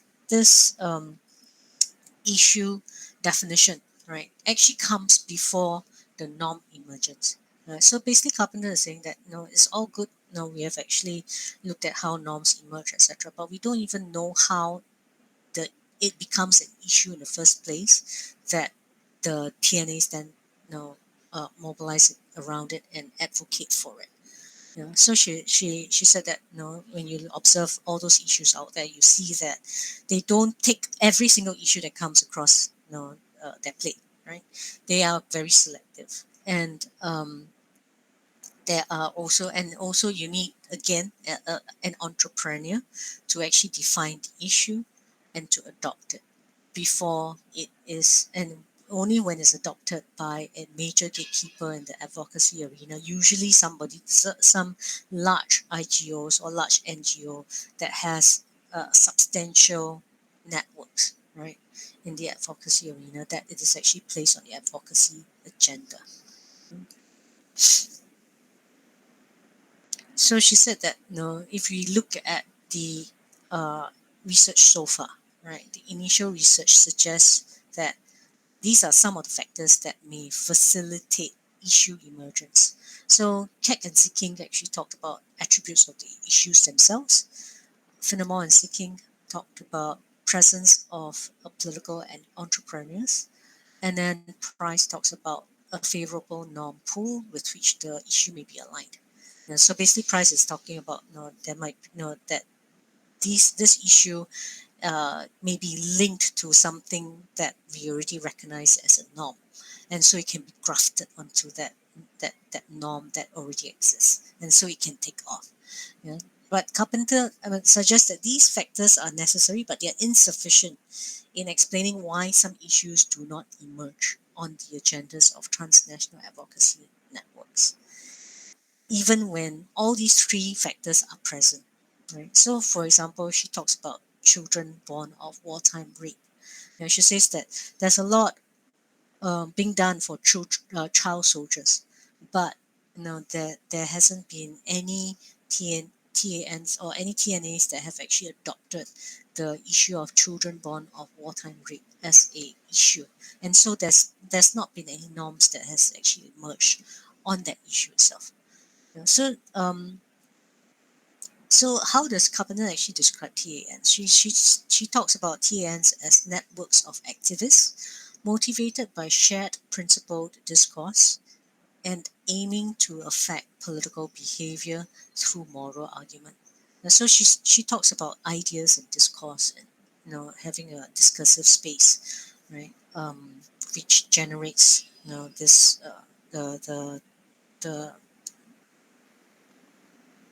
issue definition, right, actually comes before the norm emergence. So basically, Carpenter is saying that it's all good. No, we have actually looked at how norms emerge, etc., but we don't even know how the it becomes an issue in the first place that the TNAs then mobilize around it and advocate for it. So she said that when you observe all those issues out there, you see that they don't take every single issue that comes across their plate, right? They are very selective, and there are also you need again an entrepreneur to actually define the issue and to adopt it before it is, and only when it's adopted by a major gatekeeper in the advocacy arena, usually some large IGOs or large NGO that has substantial networks, right, in the advocacy arena, that it is actually placed on the advocacy agenda. So she said that if we look at the uh, research so far, right, the initial research suggests that these are some of the factors that may facilitate issue emergence. So Keck and Seeking actually talked about attributes of the issues themselves. Finnemore and Seeking talked about presence of political and entrepreneurs. And then Price talks about a favorable norm pool with which the issue may be aligned. So basically, Price is talking about there might that this issue may be linked to something that we already recognize as a norm, and so it can be grafted onto that norm that already exists, and so it can take off. Yeah. But Carpenter suggests that these factors are necessary, but they are insufficient in explaining why some issues do not emerge on the agendas of transnational advocacy networks, even when all these three factors are present. Right. So, for example, she talks about children born of wartime rape. She says that there's a lot being done for child soldiers, but there hasn't been any TANs or any TNAs that have actually adopted the issue of children born of wartime rape as a issue, and so there's not been any norms that has actually emerged on that issue itself. So how does Carpenter actually describe TANs? She talks about TANs as networks of activists motivated by shared principled discourse and aiming to affect political behavior through moral argument. And so she talks about ideas and discourse and having a discursive space, right? Which generates this the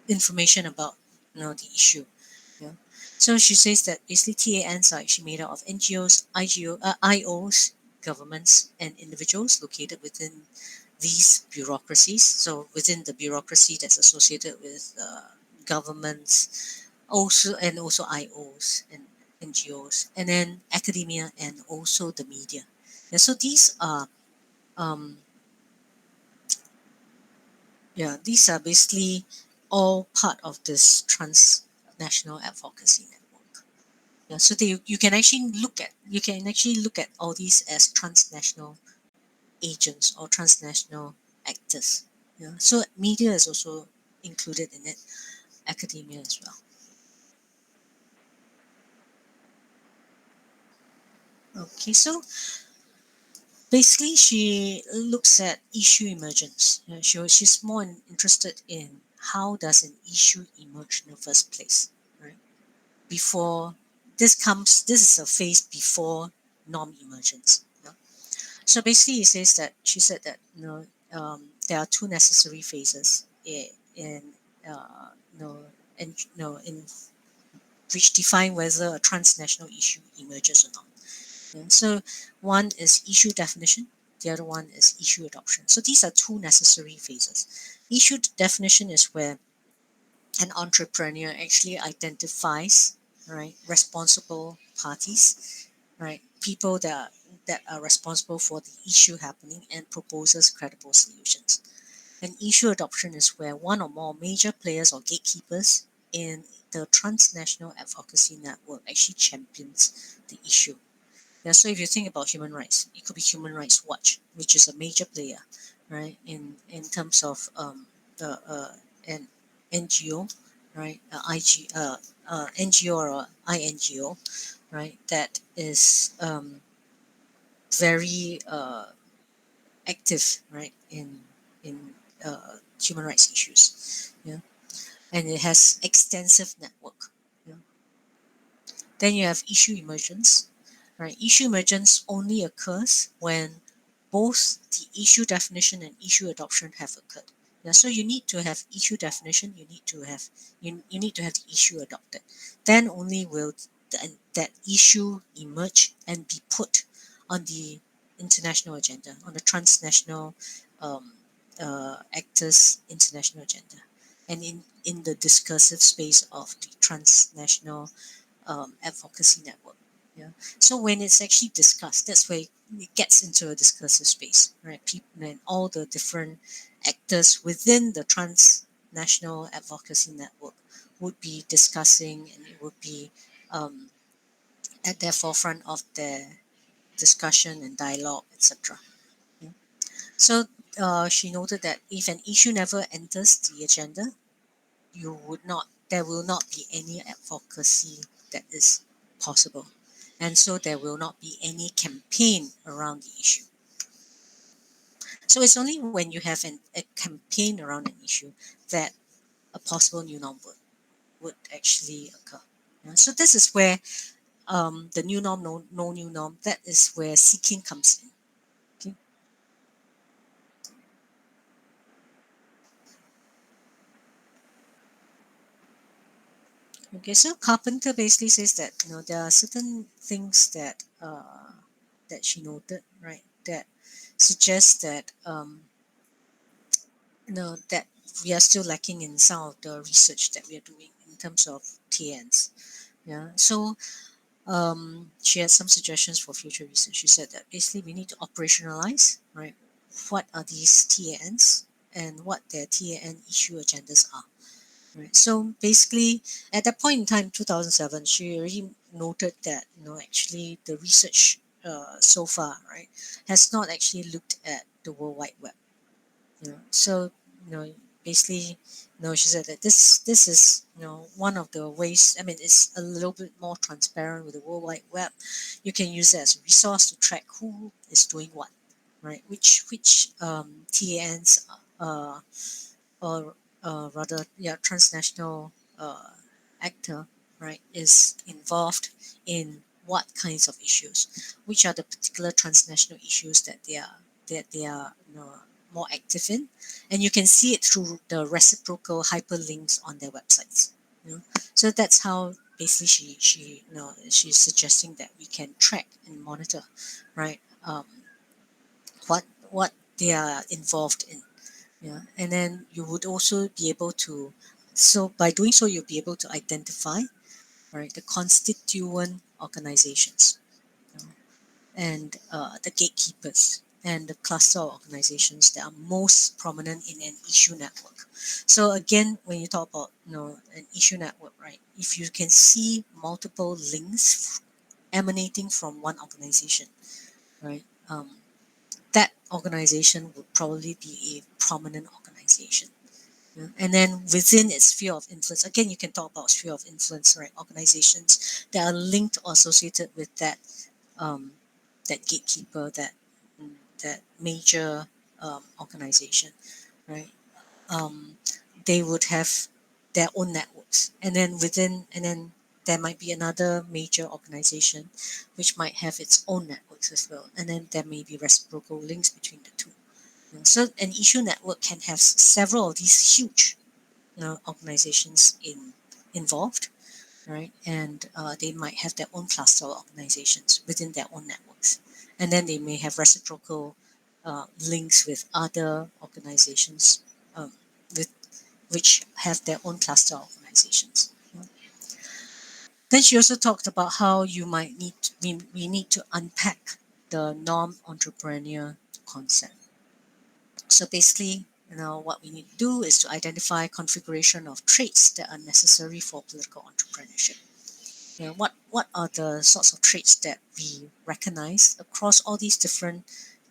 information about the issue. Yeah. So she says that basically TANs are actually made up of NGOs, IOs, governments, and individuals located within these bureaucracies. So within the bureaucracy that's associated with governments, also IOs and NGOs, and then academia and also the media. And so um, these are basically all part of this transnational advocacy network. So you can actually look at all these as transnational agents or transnational actors. So media is also included in it, academia as well. Okay, so basically she looks at issue emergence. She's more interested in how does an issue emerge in the first place, right? Before this is a phase before norm emergence. So basically, she said that there are two necessary phases in uh, you know, in which define whether a transnational issue emerges or not. So one is issue definition, the other one is issue adoption. So these are two necessary phases. Issue definition is where an entrepreneur actually identifies responsible parties, right, people that are responsible for the issue happening and proposes credible solutions. And issue adoption is where one or more major players or gatekeepers in the transnational advocacy network actually champions the issue. So if you think about human rights, it could be Human Rights Watch, which is a major player, right, in terms of the an NGO, right, NGO or INGO, right, that is very active, right, in human rights issues, and it has extensive network. Yeah. Then you have issue emergence, right? Issue emergence only occurs when both the issue definition and issue adoption have occurred. So you need to have issue definition, you need to have the issue adopted. Then only will that issue emerge and be put on the international agenda, on the transnational um, actors international agenda, and in the discursive space of the transnational advocacy network. Yeah. So when it's actually discussed, that's where it gets into a discursive space, right? People and all the different actors within the transnational advocacy network would be discussing, and it would be um, at the forefront of their discussion and dialogue, etc. Yeah. So she noted that if an issue never enters the agenda, there will not be any advocacy that is possible. and so there will not be any campaign around the issue. So it's only when you have a campaign around an issue that a possible new norm would actually occur. So this is where the new norm, no new norm, that is where seeking comes in. Okay. Okay, so Carpenter basically says that there are certain things that she noted, right, that suggests that that we are still lacking in some of the research that we are doing in terms of TNs. Yeah, so she had some suggestions for future research. She said that basically we need to operationalize, right, what are these TNs and what their TAN issue agendas are. Right. So basically, at that point in time, 2007, she already noted that actually the research so far, right, has not actually looked at the World Wide Web. So basically, she said that this is one of the ways. I mean, it's a little bit more transparent with the World Wide Web. You can use it as a resource to track who is doing what, right? Which TANs or rather, yeah, transnational actor, right, is involved in what kinds of issues, which are the particular transnational issues that they are more active in, and you can see it through the reciprocal hyperlinks on their websites. So that's how basically she's suggesting that we can track and monitor, right, what they are involved in. Yeah, and then you would also be able to, so by doing so, you'll be able to identify, right, the constituent organizations, and the gatekeepers and the cluster of organizations that are most prominent in an issue network. So again, when you talk about an issue network, right, if you can see multiple links emanating from one organization, right, that organization would probably be a prominent organization. Yeah. And then within its sphere of influence, again, you can talk about sphere of influence, right? Organizations that are linked or associated with um, that gatekeeper, that major organization, right? Um, they would have their own networks, and then there might be another major organization which might have its own networks as well, and then there may be reciprocal links between the two. So an issue network can have several of these huge organizations involved, right? And they might have their own cluster of organizations within their own networks, and then they may have reciprocal links with other organizations, with which have their own cluster of organizations. Then she also talked about how you might we need to unpack the non-entrepreneurial concept. So basically, what we need to do is to identify configuration of traits that are necessary for political entrepreneurship. What are the sorts of traits that we recognize across all these different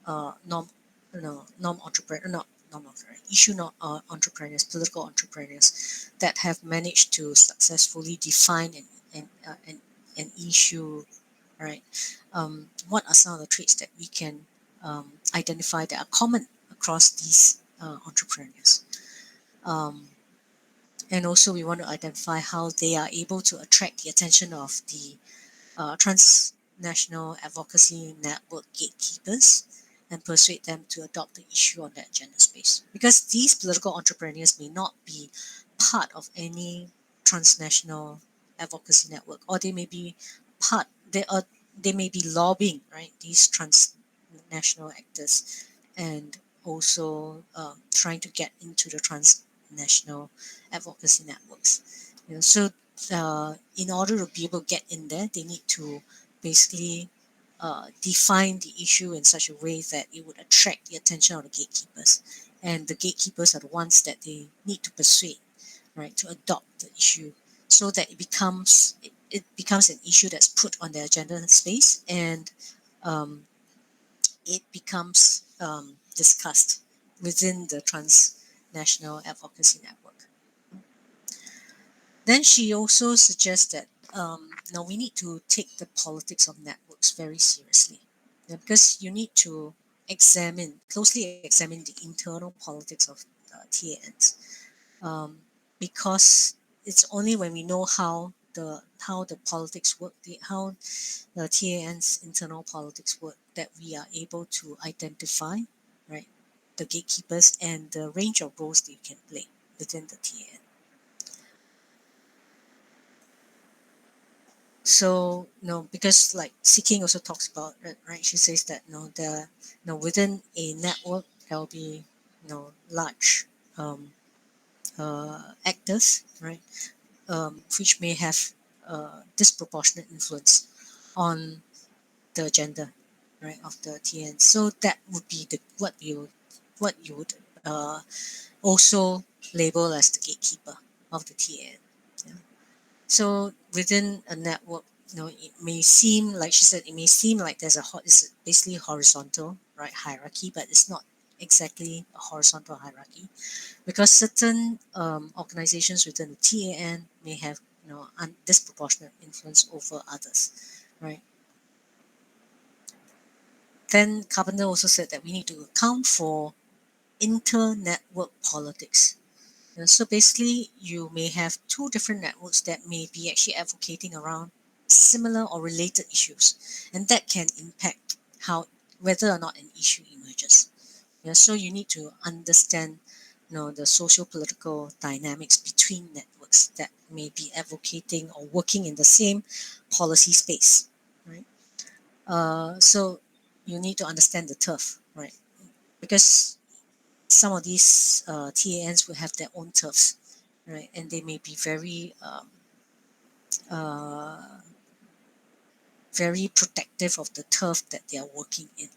non entrepreneur not non-entrepreneur issue not entrepreneurs, political entrepreneurs that have managed to successfully define an issue, right? What are some of the traits that we can identify that are common across these entrepreneurs? Um, and also, we want to identify how they are able to attract the attention of the transnational advocacy network gatekeepers and persuade them to adopt the issue on their agenda space. Because these political entrepreneurs may not be part of any transnational advocacy network, or they may be they may be lobbying, right, these transnational actors, and also trying to get into the transnational advocacy networks. So in order to be able to get in there, they need to basically define the issue in such a way that it would attract the attention of the gatekeepers. And the gatekeepers are the ones that they need to persuade, right, to adopt the issue, so that it becomes an issue that's put on their agenda space, and um, it becomes discussed within the transnational advocacy network. Then she also suggests that now we need to take the politics of networks very seriously, because you need to closely examine the internal politics of TANs, because it's only when we know how the politics work, how the TAN's internal politics work, that we are able to identify, right, the gatekeepers and the range of roles they can play within the TAN. So because like Seeking also talks about it, right? She says that within a network there will be large actors, right? Which may have disproportionate influence on the agenda, right, of the TN. So that would be the what you would also label as the gatekeeper of the TN. Yeah. So within a network, it may seem like she said, it may seem like it's basically horizontal, right, hierarchy, but it's not exactly a horizontal hierarchy, because certain organizations within the TAN may have disproportionate influence over others, right? Then Carpenter also said that we need to account for inter-network politics. So basically, you may have two different networks that may be actually advocating around similar or related issues, and that can impact how whether or not an issue emerges. So you need to understand, the socio-political dynamics between networks that may be advocating or working in the same policy space, right? So you need to understand the turf, right? Because some of these TANs will have their own turfs, right? And they may be uh, very protective of the turf that they are working in.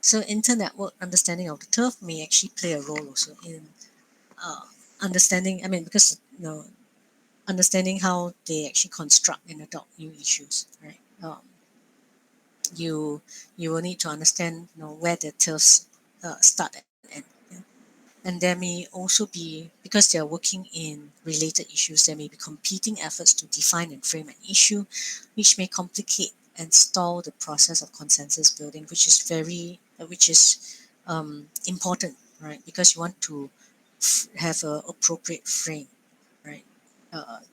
So inter-network understanding of the turf may actually play a role also in uh, understanding. I mean, because understanding how they actually construct and adopt new issues, right? You you will need to understand where the turfs start and end. Yeah. And there may also be, because they are working in related issues, there may be competing efforts to define and frame an issue, which may complicate and stall the process of consensus building, which is important, right? Because you want to have a appropriate frame, right?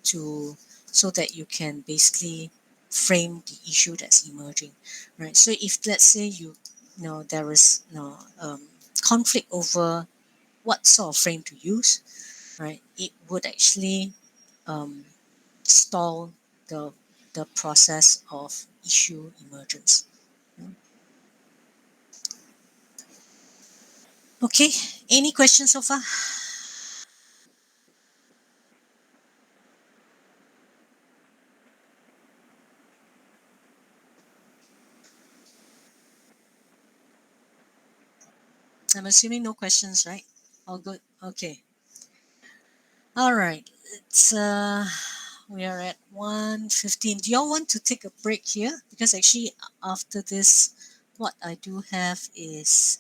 To So that you can basically frame the issue that's emerging, right? So if let's say there is conflict over what sort of frame to use, right? It would actually um, stall the the process of issue emergence. Okay, any questions so far? I'm assuming no questions, right? All good. Okay. All right. It's we are at 1:15. Do y'all want to take a break here? Because actually after this, what I do have is